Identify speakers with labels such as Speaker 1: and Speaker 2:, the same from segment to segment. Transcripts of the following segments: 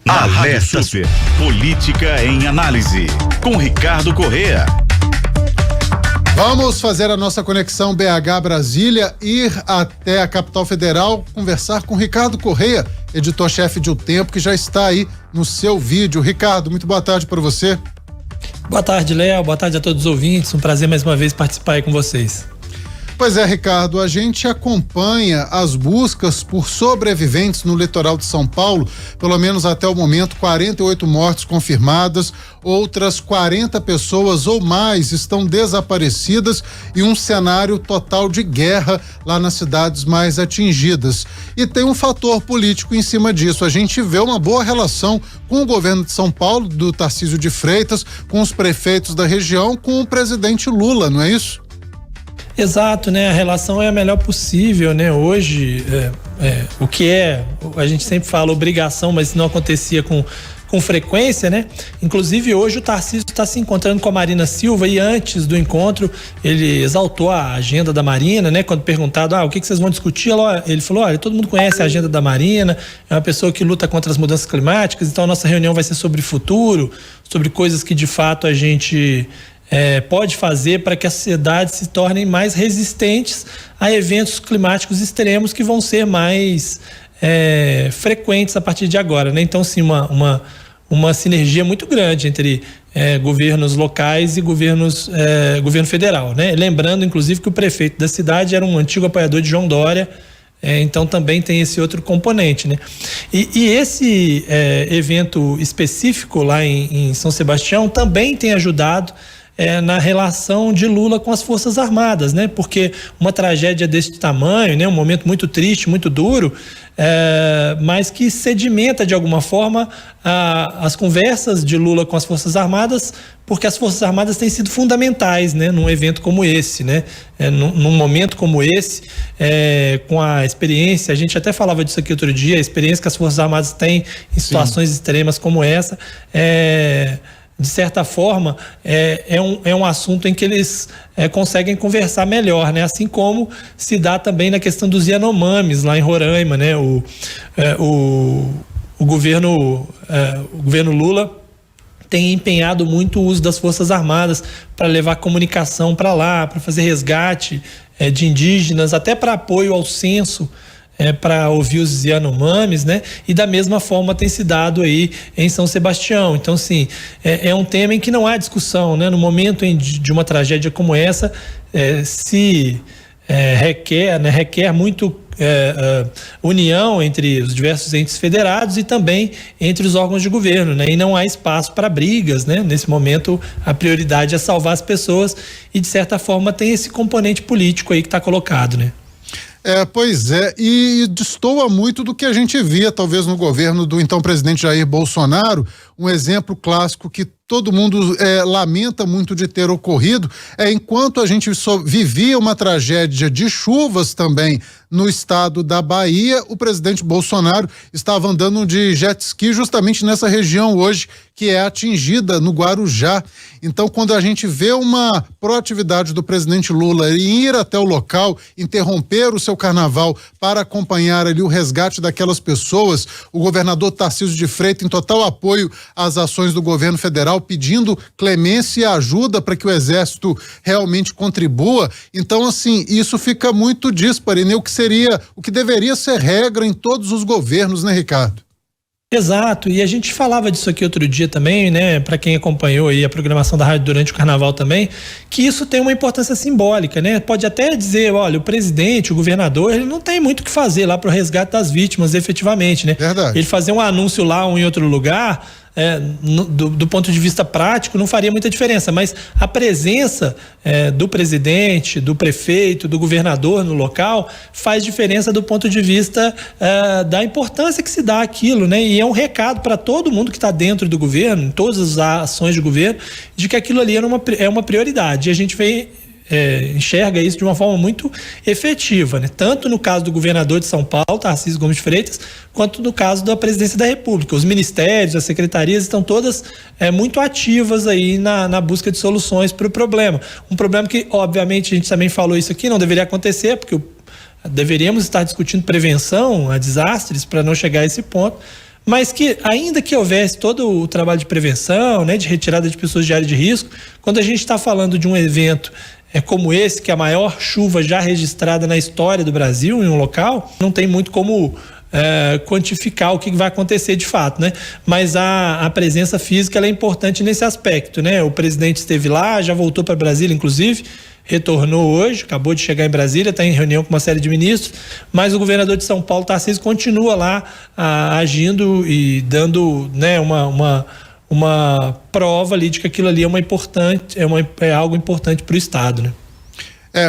Speaker 1: Na Alerta Super, Política em Análise, com Ricardo Corrêa.
Speaker 2: Vamos fazer a nossa conexão BH-Brasília, ir até a capital federal, conversar com Ricardo Corrêa, editor-chefe de O Tempo, que já está aí no seu vídeo. Ricardo, muito boa tarde para você.
Speaker 3: Boa tarde, Léo. Boa tarde a todos os ouvintes. Um prazer mais uma vez participar aí com vocês.
Speaker 2: Pois é, Ricardo, a gente acompanha as buscas por sobreviventes no litoral de São Paulo, pelo menos até o momento, 48 mortes confirmadas, outras 40 pessoas ou mais estão desaparecidas e um cenário total de guerra lá nas cidades mais atingidas. E tem um fator político em cima disso. A gente vê uma boa relação com o governo de São Paulo, do Tarcísio de Freitas, com os prefeitos da região, com o presidente Lula, não é isso?
Speaker 3: Exato, né? A relação é a melhor possível, né? Hoje, o que a gente sempre fala obrigação, mas não acontecia com frequência, né? Inclusive hoje o Tarcísio está se encontrando com a Marina Silva e antes do encontro ele exaltou a agenda da Marina, né? Quando perguntado, o que vocês vão discutir, ele falou, olha, todo mundo conhece a agenda da Marina, é uma pessoa que luta contra as mudanças climáticas, então a nossa reunião vai ser sobre futuro, sobre coisas que de fato a gente pode fazer para que as cidades se tornem mais resistentes a eventos climáticos extremos que vão ser mais frequentes a partir de agora, né? Então, sim, uma sinergia muito grande entre governos locais e governo federal, né? Lembrando, inclusive, que o prefeito da cidade era um antigo apoiador de João Dória, então também tem esse outro componente, né? E esse evento específico lá em São Sebastião também tem ajudado na relação de Lula com as Forças Armadas, né? Porque uma tragédia desse tamanho, né? Um momento muito triste, muito duro, mas que sedimenta de alguma forma as conversas de Lula com as Forças Armadas, porque as Forças Armadas têm sido fundamentais, né? Num evento como esse, né? Num momento como esse, com a experiência, a gente até falava disso aqui outro dia, a experiência que as Forças Armadas têm em situações extremas como essa, de certa forma, é um assunto em que eles conseguem conversar melhor, né? Assim como se dá também na questão dos Yanomamis, lá em Roraima, né? O governo Lula tem empenhado muito o uso das Forças Armadas para levar comunicação para lá, para fazer resgate de indígenas, até para apoio ao censo, para ouvir os Yanomamis, né? E da mesma forma tem se dado aí em São Sebastião. Então, sim, é um tema em que não há discussão, né? No momento de uma tragédia como essa, requer muito união entre os diversos entes federados e também entre os órgãos de governo, né? E não há espaço para brigas, né? Nesse momento, a prioridade é salvar as pessoas e, de certa forma, tem esse componente político aí que está colocado, né?
Speaker 2: Pois é, e destoa muito do que a gente via, talvez, no governo do então presidente Jair Bolsonaro, um exemplo clássico que todo mundo lamenta muito de ter ocorrido, enquanto a gente vivia uma tragédia de chuvas também no estado da Bahia, o presidente Bolsonaro estava andando de jet ski justamente nessa região hoje, que é atingida no Guarujá. Então, quando a gente vê uma proatividade do presidente Lula em ir até o local, interromper o seu carnaval para acompanhar ali o resgate daquelas pessoas, o governador Tarcísio de Freitas em total apoio às ações do governo federal, pedindo clemência e ajuda para que o Exército realmente contribua. Então, assim, isso fica muito díspare, né? O que deveria ser regra em todos os governos, né, Ricardo?
Speaker 3: Exato, e a gente falava disso aqui outro dia também, né, para quem acompanhou aí a programação da rádio durante o carnaval também, que isso tem uma importância simbólica, né? Pode até dizer, olha, o presidente, o governador, ele não tem muito o que fazer lá para o resgate das vítimas, efetivamente, né?
Speaker 2: Verdade.
Speaker 3: Ele fazer um anúncio lá ou em outro lugar, do ponto de vista prático, não faria muita diferença, mas a presença do presidente, do prefeito, do governador no local faz diferença do ponto de vista da importância que se dá àquilo, né? E é um recado para todo mundo que está dentro do governo, em todas as ações de governo, de que aquilo ali é uma prioridade. E a gente vem enxerga isso de uma forma muito efetiva, né? Tanto no caso do governador de São Paulo, Tarcísio Gomes de Freitas, quanto no caso da presidência da República. Os ministérios, as secretarias estão todas muito ativas aí na busca de soluções para o problema. Um problema que, obviamente, a gente também falou isso aqui, não deveria acontecer, porque deveríamos estar discutindo prevenção a desastres para não chegar a esse ponto, mas que ainda que houvesse todo o trabalho de prevenção, né, de retirada de pessoas de área de risco, quando a gente está falando de um evento como esse, que é a maior chuva já registrada na história do Brasil em um local, não tem muito como quantificar o que vai acontecer de fato, né? Mas a presença física ela é importante nesse aspecto, né? O presidente esteve lá, já voltou para Brasília, inclusive, retornou hoje, acabou de chegar em Brasília, está em reunião com uma série de ministros, mas o governador de São Paulo, Tarcísio, continua lá agindo e dando, né, uma prova ali de que aquilo ali é algo importante para o Estado, né?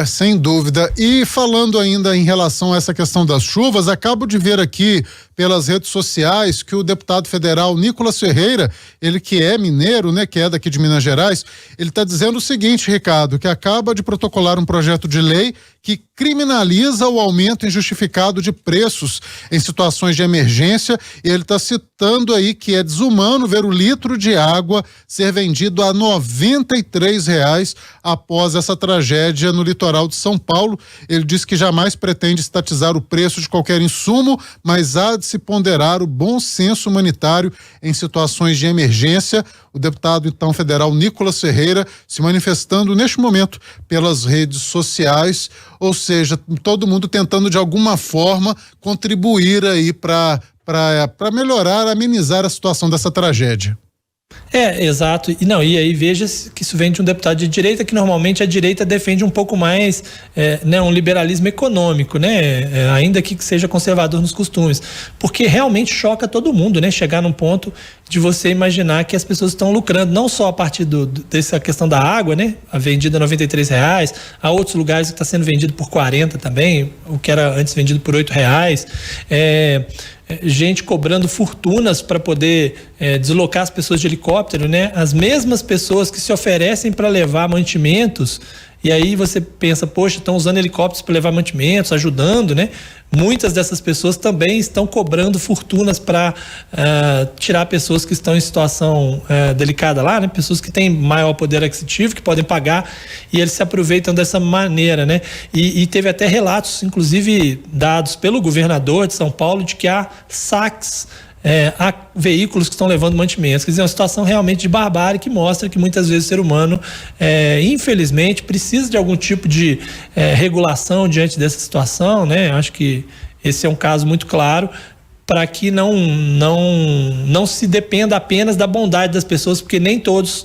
Speaker 2: Sem dúvida. E falando ainda em relação a essa questão das chuvas, acabo de ver aqui pelas redes sociais que o deputado federal Nicolas Ferreira, ele que é mineiro, né, que é daqui de Minas Gerais, ele está dizendo o seguinte, Ricardo, que acaba de protocolar um projeto de lei que criminaliza o aumento injustificado de preços em situações de emergência, e ele está citando aí que é desumano ver o litro de água ser vendido a R$ 93 após essa tragédia no litoral de São Paulo. Ele diz que jamais pretende estatizar o preço de qualquer insumo, mas há de se ponderar o bom senso humanitário em situações de emergência. O deputado, então, federal Nicolas Ferreira se manifestando neste momento pelas redes sociais, ou seja, todo mundo tentando de alguma forma contribuir aí para melhorar, amenizar a situação dessa tragédia.
Speaker 3: Exato. E aí veja que isso vem de um deputado de direita, que normalmente a direita defende um pouco mais um liberalismo econômico, né? Ainda que seja conservador nos costumes, porque realmente choca todo mundo, né? Chegar num ponto de você imaginar que as pessoas estão lucrando, não só a partir dessa questão da água, né? A vendida a R$ 93, há outros lugares que está sendo vendido por 40 também, o que era antes vendido por R$ 8. Gente cobrando fortunas para poder deslocar as pessoas de helicóptero, né? As mesmas pessoas que se oferecem para levar mantimentos, e aí você pensa, poxa, estão usando helicópteros para levar mantimentos, ajudando, né? Muitas dessas pessoas também estão cobrando fortunas para tirar pessoas que estão em situação delicada lá, né? Pessoas que têm maior poder aquisitivo, que podem pagar, e eles se aproveitam dessa maneira, né? E teve até relatos, inclusive dados pelo governador de São Paulo, de que há saques a veículos que estão levando mantimentos. Quer dizer, é uma situação realmente de barbárie que mostra que muitas vezes o ser humano, infelizmente, precisa de algum tipo de regulação diante dessa situação, né? Acho que esse é um caso muito claro para que não se dependa apenas da bondade das pessoas, porque nem todas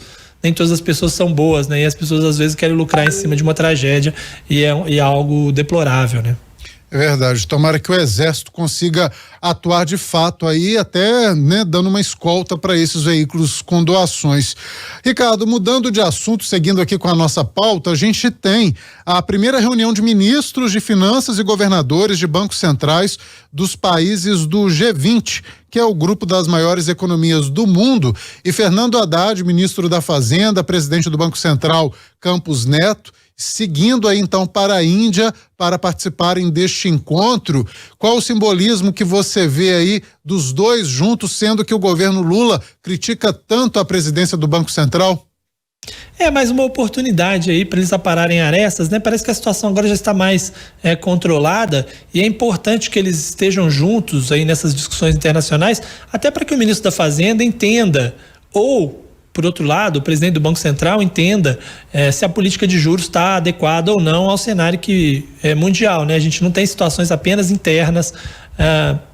Speaker 3: as pessoas são boas, né? E as pessoas às vezes querem lucrar em cima de uma tragédia e é algo deplorável, né?
Speaker 2: É verdade, tomara que o Exército consiga atuar de fato aí, até, né, dando uma escolta para esses veículos com doações. Ricardo, mudando de assunto, seguindo aqui com a nossa pauta, a gente tem a primeira reunião de ministros de finanças e governadores de bancos centrais dos países do G20, que é o grupo das maiores economias do mundo, e Fernando Haddad, ministro da Fazenda, presidente do Banco Central, Campos Neto, seguindo aí então para a Índia para participarem deste encontro. Qual o simbolismo que você vê aí dos dois juntos, sendo que o governo Lula critica tanto a presidência do Banco Central?
Speaker 3: Mais uma oportunidade aí para eles apararem arestas, né? Parece que a situação agora já está mais controlada e é importante que eles estejam juntos aí nessas discussões internacionais, até para que o ministro da Fazenda entenda, ou por outro lado, o presidente do Banco Central entenda se a política de juros está adequada ou não ao cenário que é mundial, né? A gente não tem situações apenas internas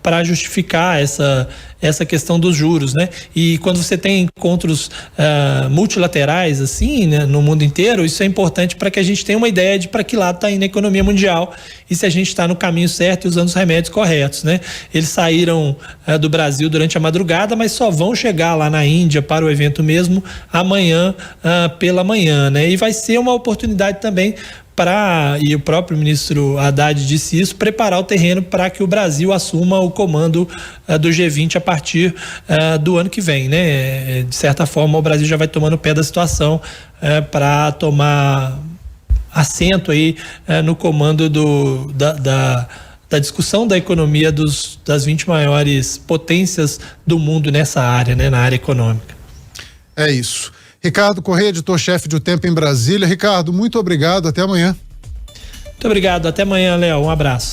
Speaker 3: para justificar essa questão dos juros, né? E quando você tem encontros multilaterais assim, né, no mundo inteiro, isso é importante para que a gente tenha uma ideia de para que lado está indo a economia mundial e se a gente está no caminho certo e usando os remédios corretos, né? Eles saíram do Brasil durante a madrugada, mas só vão chegar lá na Índia para o evento mesmo amanhã pela manhã, né? E vai ser uma oportunidade também e o próprio ministro Haddad disse isso, preparar o terreno para que o Brasil assuma o comando do G20 a partir do ano que vem, né? De certa forma, o Brasil já vai tomando pé da situação para tomar assento aí no comando da discussão da economia das 20 maiores potências do mundo nessa área, né? Na área econômica.
Speaker 2: É isso. Ricardo Corrêa, editor-chefe de O Tempo em Brasília. Ricardo, muito obrigado, até amanhã.
Speaker 3: Muito obrigado, até amanhã, Léo, um abraço.